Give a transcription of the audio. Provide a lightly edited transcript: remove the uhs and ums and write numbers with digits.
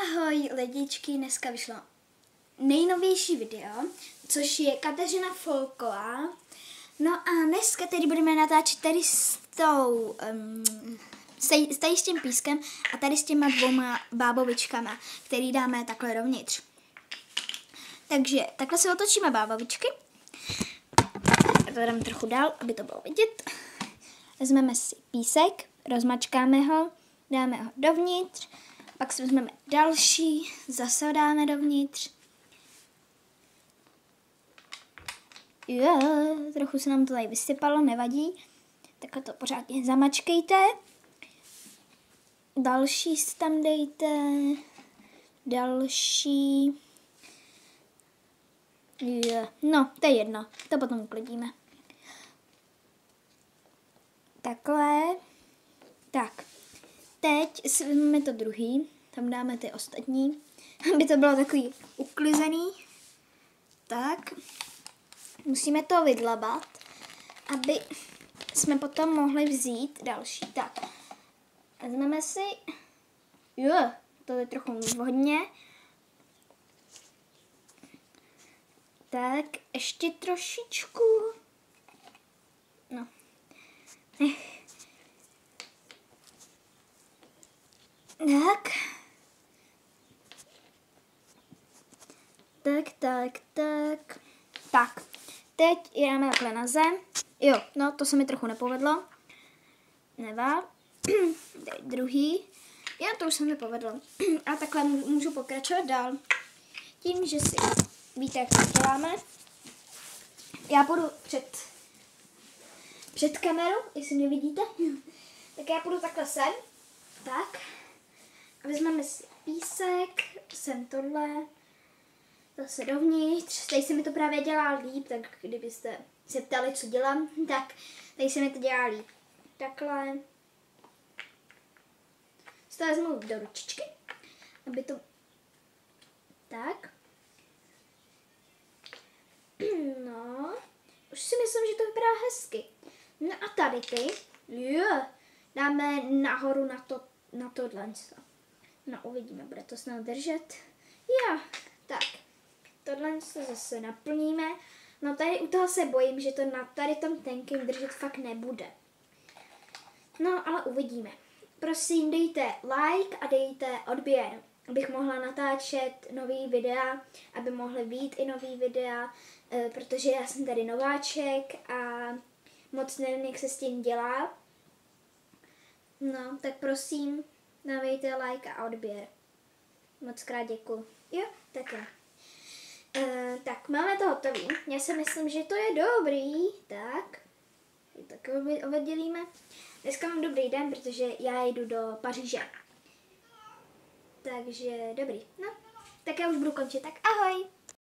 Ahoj lidičky, dneska vyšlo nejnovější video, což je Kateřina Folková. No a dneska tady budeme natáčet tady s tady s tím pískem a tady s těma dvouma bábovičkama, který dáme takhle dovnitř. Takže takhle se otočíme bábovičky. A to dáme trochu dál, aby to bylo vidět. Vezmeme si písek, rozmačkáme ho, dáme ho dovnitř. Pak si vezmeme další, zase ho dáme dovnitř. Jo, trochu se nám to tady vysypalo, nevadí. Takhle to pořádně zamačkejte. Další si tam dejte. Další. Jo, no, to je jedno, to potom uklidíme. Takhle. Tak. Teď si vezmeme to druhý, tam dáme ty ostatní, aby to bylo takový uklizený. Tak, musíme to vydlabat, aby jsme potom mohli vzít další. Tak, vezmeme si, jo, to je trochu hodně. Tak, ještě trošičku. No. Tak, teď jdeme takhle na zem. Jo, no to se mi trochu nepovedlo. Nevá. Tady druhý. Jo, to už se mi povedlo. A takhle můžu pokračovat dál. Tím, že si víte, jak to děláme. Já půjdu před kamerou, jestli mě vidíte. Tak já půjdu takhle sem. Tak. A vezmeme si písek, sem tohle, zase dovnitř. Tady se mi to právě dělá líp, tak kdybyste se ptali, co dělám, tak tady se mi to dělá líp. Takhle. To vezmu do ručičky, aby to... Tak. No, už si myslím, že to vypadá hezky. No a tady ty, jo, dáme nahoru na tohle. No uvidíme, bude to snad držet. Jo, tak. Tohle se zase naplníme. No tady u toho se bojím, že to na tady tom tenkým držet fakt nebude. No, ale uvidíme. Prosím, dejte like a dejte odběr, abych mohla natáčet nový videa, aby mohly být i nový videa, protože já jsem tady nováček a moc nevím, jak se s tím dělá. No, tak prosím, dávejte like a odběr. Moc krát děkuju. Jo, takhle. Tak, máme to hotový. Já si myslím, že to je dobrý. Tak oddělíme. Dneska mám dobrý den, protože já jdu do Paříže. Takže dobrý. No, tak já už budu končit. Tak ahoj.